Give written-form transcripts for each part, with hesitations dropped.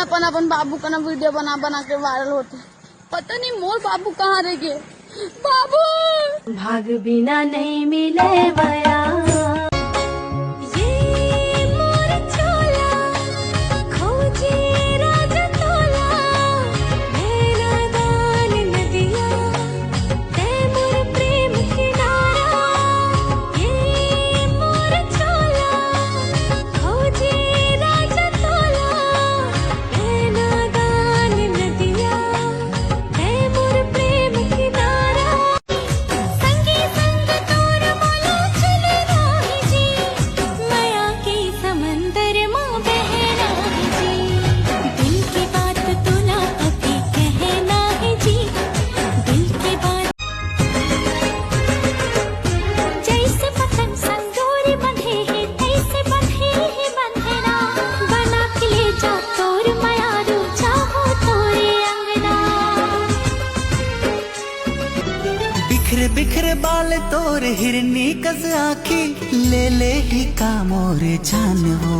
अपन अपन बाबू का ना वीडियो बना बना के वायरल होते। पता नहीं मोर बाबू कहाँ रह गए। बाबू भाग बिना नहीं मिले बया बिखरे बिखरे बाल तोर हिरनी कस आखी ले ही का मोरे जान वो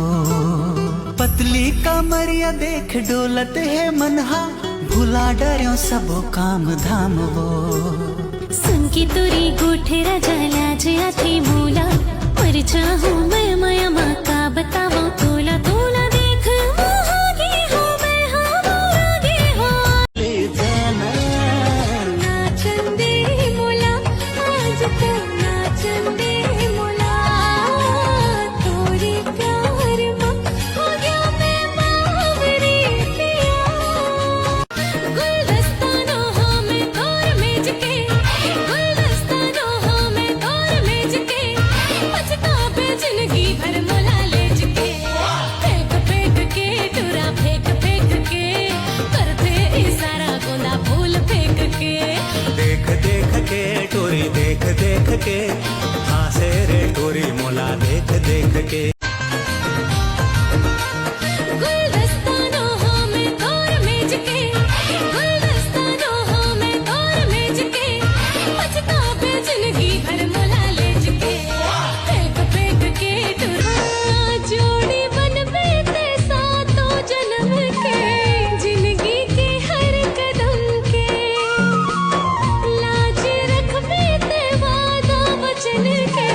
पतली कमरिया देख डोलत है मनहा भुला डरो सबो काम धाम वो सुन की तुरी गोठे राजा लाज आती मूला पर चाहूं मैं माया माँ का बताओ तोला तोला देख मोहागी हो मैं मोहागी हो ले जाना नाचन दे मोला आज तो नाचन दे मोला तोरे प्यार में हो गया मैं बावरी पिया गुलदस्तानो हमें तोर मेज के गुलदस्तानो हमें तोर मेज के पछतावे जिंदगी भर मोला लेज के फेंक फेंक के टुरा फेंक फेंक के करते इशारा गोला फूल फेंक के देख देख के टोरी देख देख के हासे रे टोरी मोला देख देख के गुलदस्तानो हमें तोर मेज के गुलदस्तानो हमें तोर मेज के पछतावे जिंदगी भर मोला लेज के फेंक फेंक के टुरा जोड़ी बन बेते सातों जन्म के जिंदगी के हर कदम के लाज रख बेते वादा वचन के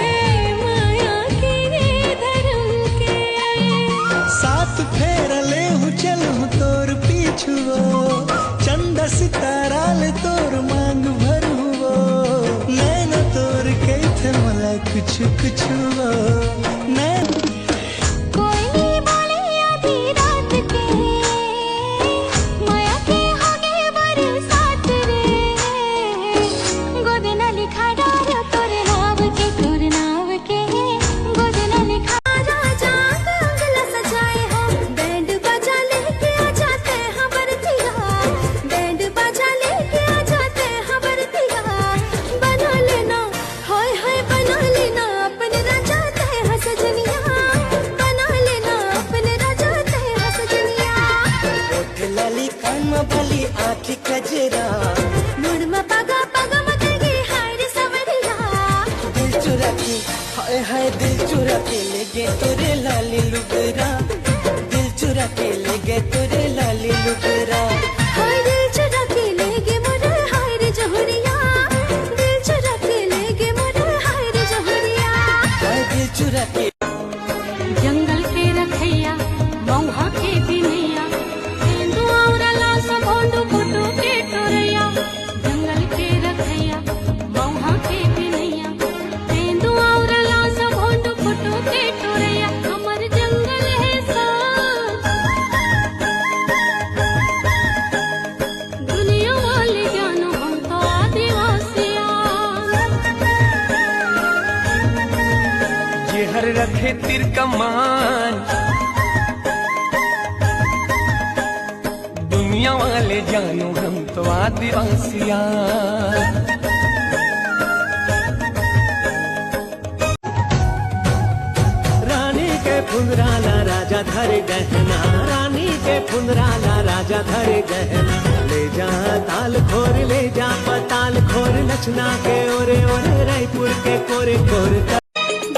माया के ये धर्म के साथ फेर ले हूँ चल हूँ तोर पीछू वो चंदा सितारा ले तोर मांग भरू वो नैना तोर कई थे मला कुछ कुछ वो नैना कोई नहीं बोले आधी रात के माया के होगे बरसात रे गोद न लिखा डार तोरे नाव के गोद न लिखा राजा गंगला सजाए हम बैंड बजा लेके आ जाते हैं बरतिया बैंड बजा लेके आ जाते हैं बरतिया बना लेना हाय हाय बना लेना अपने राजा ते हैं सजनिया बना लेना अपने राजा ते हैं सजनिया ओठ लाली कान में भली आँखी कजरा मुड़ में पगा पगा मगेगी हाय रे सवरिया दिल चुरा के हाय हाय दिल चुरा के ले गे तोरे लाली लुगरा दिल चुरा के ले गे तोरे लाली लुगरा हाय दिल चुरा के ले गे मोरे हाय रे जहुरिया दिल चुरा के ले गे मोरे हाय रे जहुरिया हाय दिल चुरा के जंगल के रखैया मौहा के बिनैया तेंदु औरला सब भोंडू फुटू के टोरैया जंगल के रखैया मौहा के बिनैया तेंदु औरला सब भोंडू फुटू के टोरैया हमर जंगल है सा दुनिया वाली जानो हम तो आदिवासिया ये हर रखे तिर कमान दुनिया वाले जानो हम तो आदिवासिया रानी के फुंदराला राजा धरे गहना रानी के फुंदराला राजा धरे गहना ले जा ताल खोर ले जा पताल खोर लचना के ओरे ओरे रायपुर के कोरे कोरे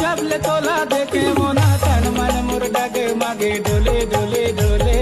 जब ले तोला देखे मोना तन मन मुर्दा के मागे डोले डोले डोले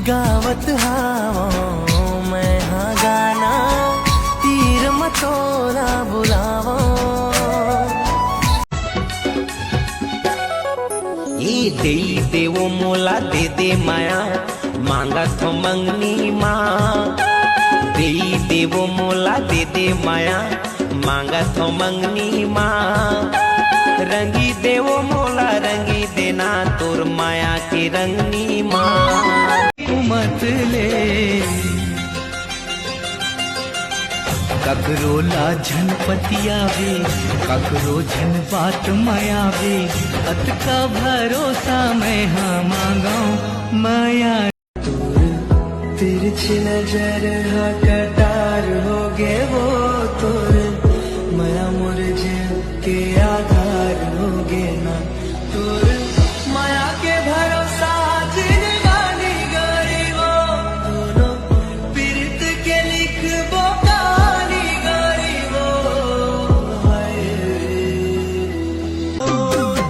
गावत हावों मैं हाँ गाना, तीर मटोला बुलावो। ये दे देवो मोला दे दे माया, मांगा तो मंगनी माँ। दे देवो मोला दे दे माया, मांगा तो मंगनी माँ। रंगी देवो मोला रंगी देना, तोर माया की रंगनी माँ। मत ले ककरो लाझन पतियावे, ककरो झन बात मायावे। अतका भरोसा मैं हाँ मांगाऊं माया। तिरछी नजर हाँ कटार हो गे वो तोर, माया मोर जीव के आधार हो गे ना। तोर माया के भरोसा जिंदगानी गरीबो, दोनों पीरत के लिखबो कहानी गरीबो।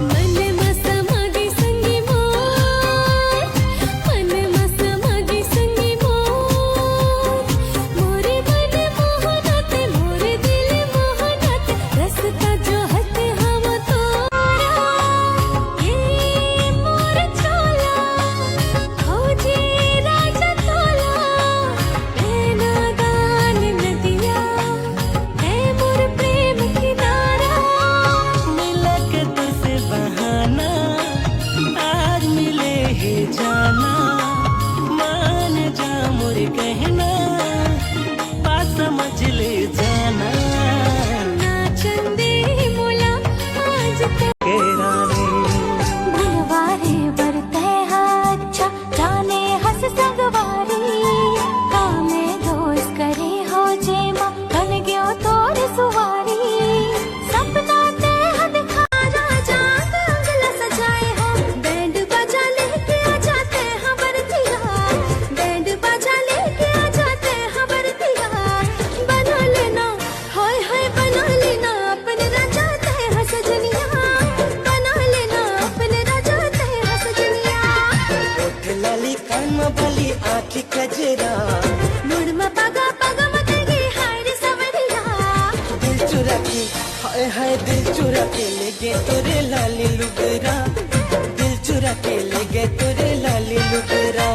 मन मसमागी संगी मोर, मन मसमागी संगी मोर। मोरे मन मोहनत, मोरे दिल मोहनत, रस्ता जो हते हम तोरा। ये मोर चोला खोजे राजा तोला, नैना गान नदिया है मोर प्रेम किनारा। मिलक तुझसे बहाना, आज मिले ही जाना। मान जा मोर कहना, बात समझ ले जाना। ना चंदे मोला आज तो के रानी भुलवारे बरते अच्छा, जाने हंस संगवारी। कामे दोस्त करे हो जे माँ, बन गयो तोर सुवारी। सपना ते हद खारा जात अंगला सजाए हम, बैंड बजा लेके आ जाते हैं बरतिया। बैंड बजा लेके आ जाते हैं बरतिया। बना लेना हाय हाय बना लेना, अपने राजा ते हैं सजनिया। बना लेना अपने राजा ते हैं सजनिया। ओठ लाली कान में बाली आँखी कजरा, मुड़ में पगा पगा मतगी हाय रे सवरिया। दिल चुरा के हाय हाय दिल चुरा के ले गए तोरे लाली लुगरा। दिल चुरा के ले गए तोरे लाली लुगरा।